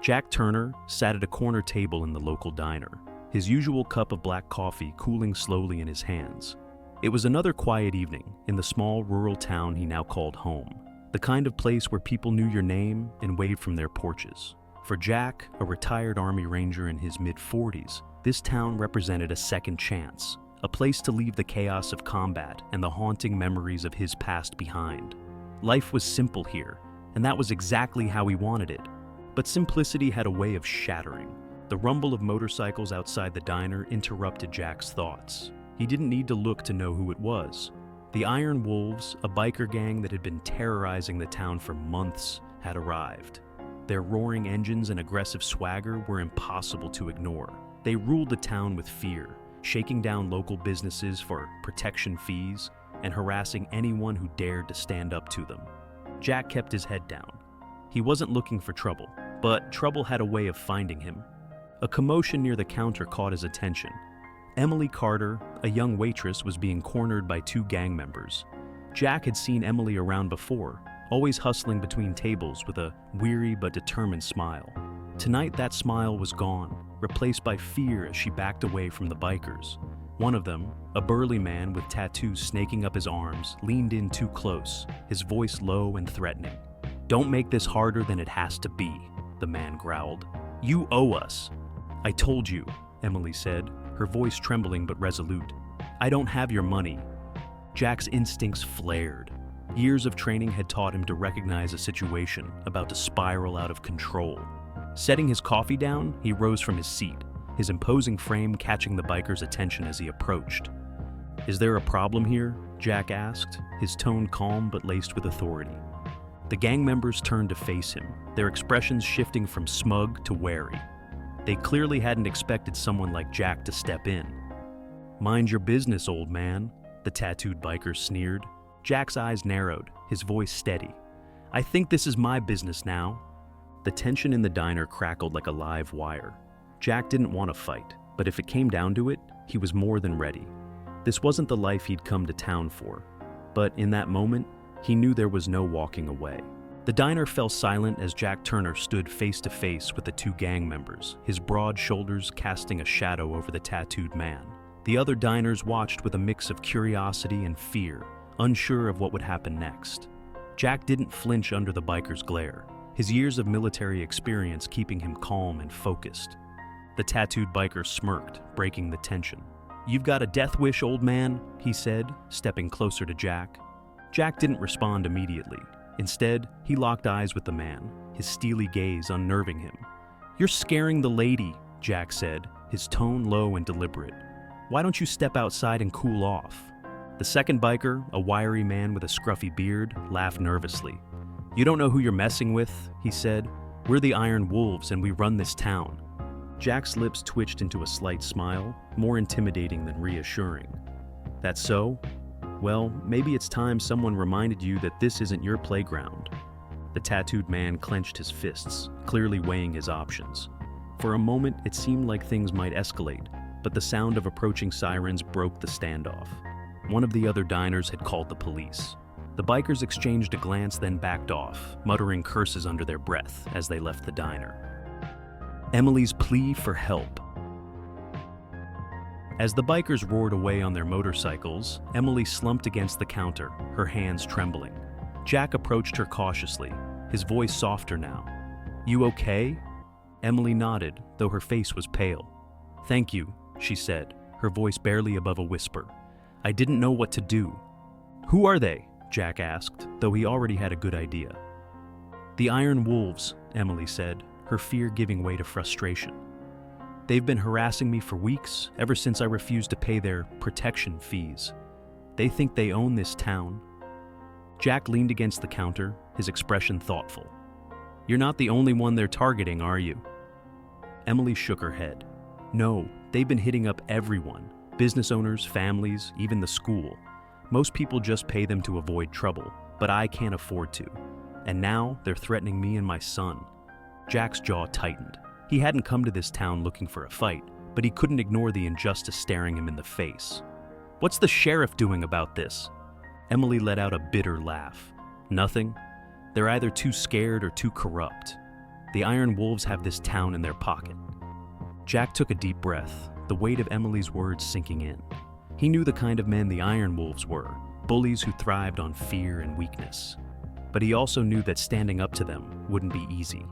Jack Turner sat at a corner table in the local diner, his usual cup of black coffee cooling slowly in his hands. It was another quiet evening in the small rural town he now called home, the kind of place where people knew your name and waved from their porches. For Jack, a retired Army Ranger in his mid-40s, this town represented a second chance, a place to leave the chaos of combat and the haunting memories of his past behind. Life was simple here, and that was exactly how he wanted it. But simplicity had a way of shattering. The rumble of motorcycles outside the diner interrupted Jack's thoughts. He didn't need to look to know who it was. The Iron Wolves, a biker gang that had been terrorizing the town for months, had arrived. Their roaring engines and aggressive swagger were impossible to ignore. They ruled the town with fear, shaking down local businesses for protection fees and harassing anyone who dared to stand up to them. Jack kept his head down. He wasn't looking for trouble, but trouble had a way of finding him. A commotion near the counter caught his attention. Emily Carter, a young waitress, was being cornered by two gang members. Jack had seen Emily around before, always hustling between tables with a weary but determined smile. Tonight that smile was gone, replaced by fear as she backed away from the bikers. One of them, a burly man with tattoos snaking up his arms, leaned in too close, his voice low and threatening. "Don't make this harder than it has to be," the man growled. "You owe us." "I told you," Emily said, her voice trembling but resolute. "I don't have your money." Jack's instincts flared. Years of training had taught him to recognize a situation about to spiral out of control. Setting his coffee down, he rose from his seat, his imposing frame catching the biker's attention as he approached. "Is there a problem here?" Jack asked, his tone calm but laced with authority. The gang members turned to face him, their expressions shifting from smug to wary. They clearly hadn't expected someone like Jack to step in. "Mind your business, old man," the tattooed biker sneered. Jack's eyes narrowed, his voice steady. "I think this is my business now." The tension in the diner crackled like a live wire. Jack didn't want to fight, but if it came down to it, he was more than ready. This wasn't the life he'd come to town for, but in that moment, he knew there was no walking away. The diner fell silent as Jack Turner stood face to face with the two gang members, his broad shoulders casting a shadow over the tattooed man. The other diners watched with a mix of curiosity and fear, unsure of what would happen next. Jack didn't flinch under the biker's glare, his years of military experience keeping him calm and focused. The tattooed biker smirked, breaking the tension. "You've got a death wish, old man," he said, stepping closer to Jack. Jack didn't respond immediately. Instead, he locked eyes with the man, his steely gaze unnerving him. "You're scaring the lady," Jack said, his tone low and deliberate. "Why don't you step outside and cool off?" The second biker, a wiry man with a scruffy beard, laughed nervously. "You don't know who you're messing with," he said. "We're the Iron Wolves and we run this town." Jack's lips twitched into a slight smile, more intimidating than reassuring. "That's so? Well, maybe it's time someone reminded you that this isn't your playground." The tattooed man clenched his fists, clearly weighing his options. For a moment, it seemed like things might escalate, but the sound of approaching sirens broke the standoff. One of the other diners had called the police. The bikers exchanged a glance, then backed off, muttering curses under their breath as they left the diner. Emily's plea for help. As the bikers roared away on their motorcycles, Emily slumped against the counter, her hands trembling. Jack approached her cautiously, his voice softer now. "You okay?" Emily nodded, though her face was pale. "Thank you," she said, her voice barely above a whisper. "I didn't know what to do." "Who are they?" Jack asked, though he already had a good idea. "The Iron Wolves," Emily said, her fear giving way to frustration. "They've been harassing me for weeks, ever since I refused to pay their protection fees. They think they own this town." Jack leaned against the counter, his expression thoughtful. "You're not the only one they're targeting, are you?" Emily shook her head. "No, they've been hitting up everyone. Business owners, families, even the school. Most people just pay them to avoid trouble, but I can't afford to. And now they're threatening me and my son." Jack's jaw tightened. He hadn't come to this town looking for a fight, but he couldn't ignore the injustice staring him in the face. "What's the sheriff doing about this?" Emily let out a bitter laugh. "Nothing. They're either too scared or too corrupt." The Iron Wolves have this town in their pocket. Jack took a deep breath, the weight of Emily's words sinking in. He knew the kind of men the Iron Wolves were, bullies who thrived on fear and weakness. But he also knew that standing up to them wouldn't be easy.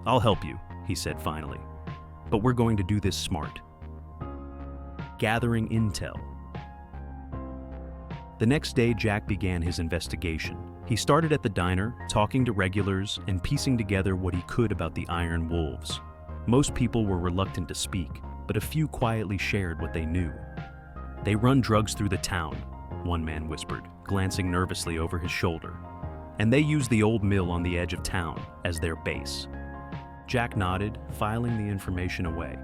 "I'll help you," he said finally. "But we're going to do this smart." Gathering intel. The next day, Jack began his investigation. He started at the diner, talking to regulars and piecing together what he could about the Iron Wolves. Most people were reluctant to speak, but a few quietly shared what they knew. "They run drugs through the town," one man whispered, glancing nervously over his shoulder. "And they use the old mill on the edge of town as their base." Jack nodded, filing the information away.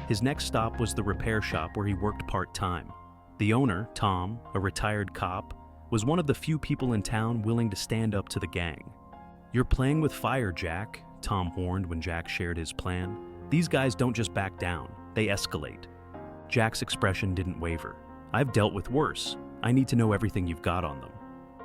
His next stop was the repair shop where he worked part-time. The owner, Tom, a retired cop, was one of the few people in town willing to stand up to the gang. "You're playing with fire, Jack," Tom warned when Jack shared his plan. "These guys don't just back down, they escalate." Jack's expression didn't waver. "I've dealt with worse. I need to know everything you've got on them."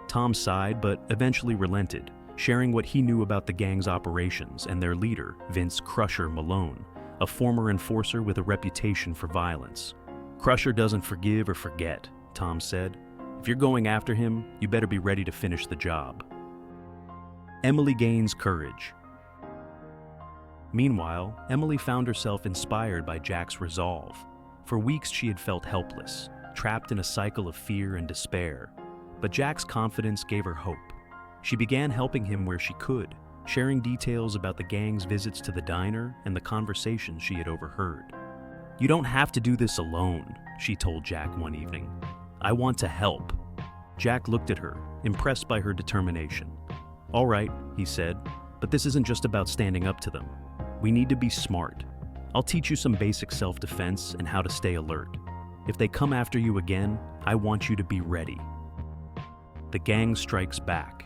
Tom sighed, but eventually relented, sharing what he knew about the gang's operations and their leader, Vince "Crusher" Malone, a former enforcer with a reputation for violence. "Crusher doesn't forgive or forget," Tom said. "If you're going after him, you better be ready to finish the job." Emily gains courage. Meanwhile, Emily found herself inspired by Jack's resolve. For weeks she had felt helpless, trapped in a cycle of fear and despair. But Jack's confidence gave her hope. She began helping him where she could, sharing details about the gang's visits to the diner and the conversations she had overheard. "You don't have to do this alone," she told Jack one evening. "I want to help." Jack looked at her, impressed by her determination. "All right," he said, "but this isn't just about standing up to them. We need to be smart. I'll teach you some basic self-defense and how to stay alert. If they come after you again, I want you to be ready." The gang strikes back.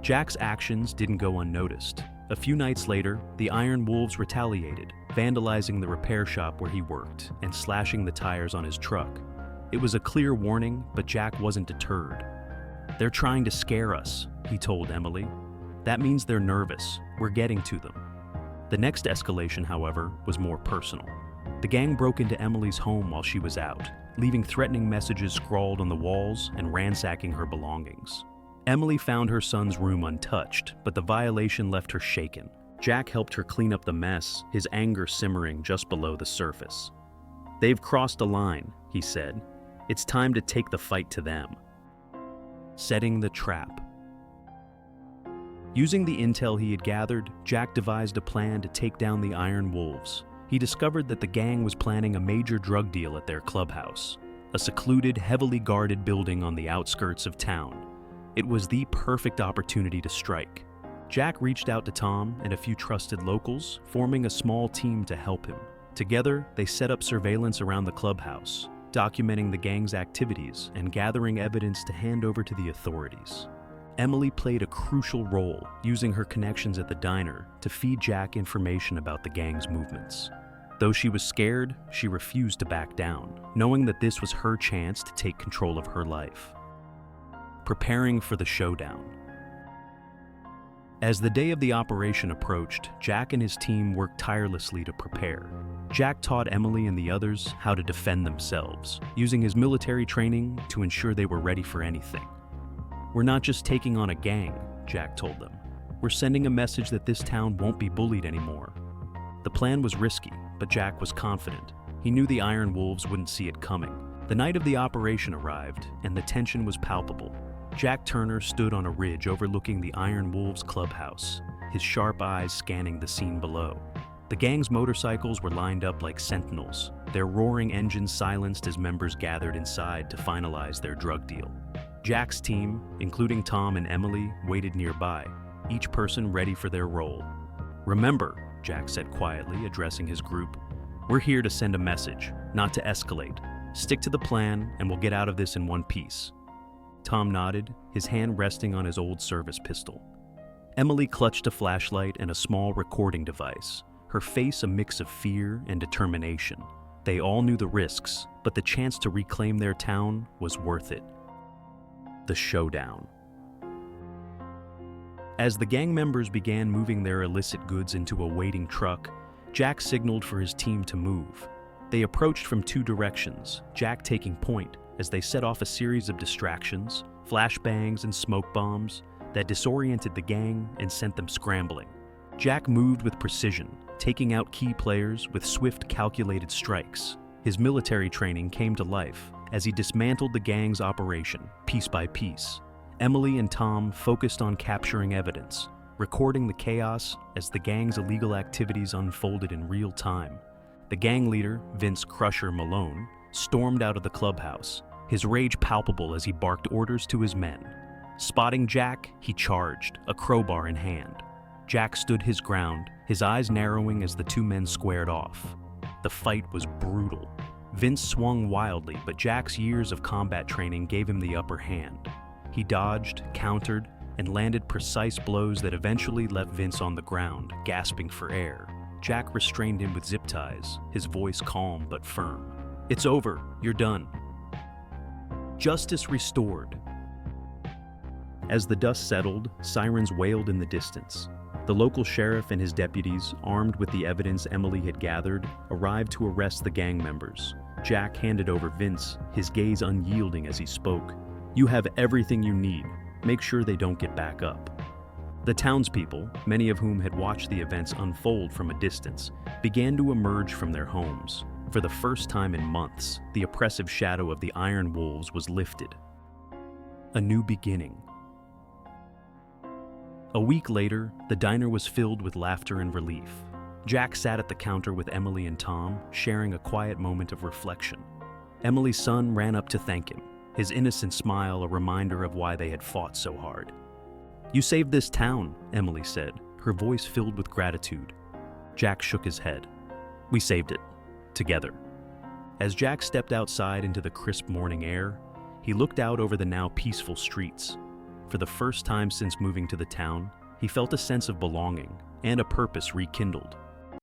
Jack's actions didn't go unnoticed. A few nights later, the Iron Wolves retaliated, vandalizing the repair shop where he worked and slashing the tires on his truck. It was a clear warning, but Jack wasn't deterred. "They're trying to scare us," he told Emily. "That means they're nervous. We're getting to them." The next escalation, however, was more personal. The gang broke into Emily's home while she was out, leaving threatening messages scrawled on the walls and ransacking her belongings. Emily found her son's room untouched, but the violation left her shaken. Jack helped her clean up the mess, his anger simmering just below the surface. "They've crossed a line," he said. "It's time to take the fight to them." Setting the trap. Using the intel he had gathered, Jack devised a plan to take down the Iron Wolves. He discovered that the gang was planning a major drug deal at their clubhouse, a secluded, heavily guarded building on the outskirts of town. It was the perfect opportunity to strike. Jack reached out to Tom and a few trusted locals, forming a small team to help him. Together, they set up surveillance around the clubhouse, documenting the gang's activities and gathering evidence to hand over to the authorities. Emily played a crucial role, using her connections at the diner to feed Jack information about the gang's movements. Though she was scared, she refused to back down, knowing that this was her chance to take control of her life. Preparing for the showdown. As the day of the operation approached, Jack and his team worked tirelessly to prepare. Jack taught Emily and the others how to defend themselves, using his military training to ensure they were ready for anything. "We're not just taking on a gang," Jack told them. "We're sending a message that this town won't be bullied anymore." The plan was risky, but Jack was confident. He knew the Iron Wolves wouldn't see it coming. The night of the operation arrived, and the tension was palpable. Jack Turner stood on a ridge overlooking the Iron Wolves clubhouse, his sharp eyes scanning the scene below. The gang's motorcycles were lined up like sentinels, their roaring engines silenced as members gathered inside to finalize their drug deal. Jack's team, including Tom and Emily, waited nearby, each person ready for their role. "Remember," Jack said quietly, addressing his group, "we're here to send a message, not to escalate. Stick to the plan, and we'll get out of this in one piece." Tom nodded, his hand resting on his old service pistol. Emily clutched a flashlight and a small recording device, her face a mix of fear and determination. They all knew the risks, but the chance to reclaim their town was worth it. The showdown. As the gang members began moving their illicit goods into a waiting truck, Jack signaled for his team to move. They approached from two directions, Jack taking point as they set off a series of distractions, flashbangs and smoke bombs that disoriented the gang and sent them scrambling. Jack moved with precision, taking out key players with swift, calculated strikes. His military training came to life as he dismantled the gang's operation, piece by piece. Emily and Tom focused on capturing evidence, recording the chaos as the gang's illegal activities unfolded in real time. The gang leader, Vince Crusher Malone, stormed out of the clubhouse, his rage palpable as he barked orders to his men. Spotting Jack, he charged, a crowbar in hand. Jack stood his ground, his eyes narrowing as the two men squared off. The fight was brutal. Vince swung wildly, but Jack's years of combat training gave him the upper hand. He dodged, countered, and landed precise blows that eventually left Vince on the ground, gasping for air. Jack restrained him with zip ties, his voice calm but firm. "It's over. You're done." Justice restored. As the dust settled, sirens wailed in the distance. The local sheriff and his deputies, armed with the evidence Emily had gathered, arrived to arrest the gang members. Jack handed over Vince, his gaze unyielding as he spoke. "You have everything you need. Make sure they don't get back up." The townspeople, many of whom had watched the events unfold from a distance, began to emerge from their homes. For the first time in months, the oppressive shadow of the Iron Wolves was lifted. A new beginning. A week later, the diner was filled with laughter and relief. Jack sat at the counter with Emily and Tom, sharing a quiet moment of reflection. Emily's son ran up to thank him, his innocent smile a reminder of why they had fought so hard. "You saved this town," Emily said, her voice filled with gratitude. Jack shook his head. "We saved it. Together." As Jack stepped outside into the crisp morning air, he looked out over the now peaceful streets. For the first time since moving to the town, he felt a sense of belonging and a purpose rekindled.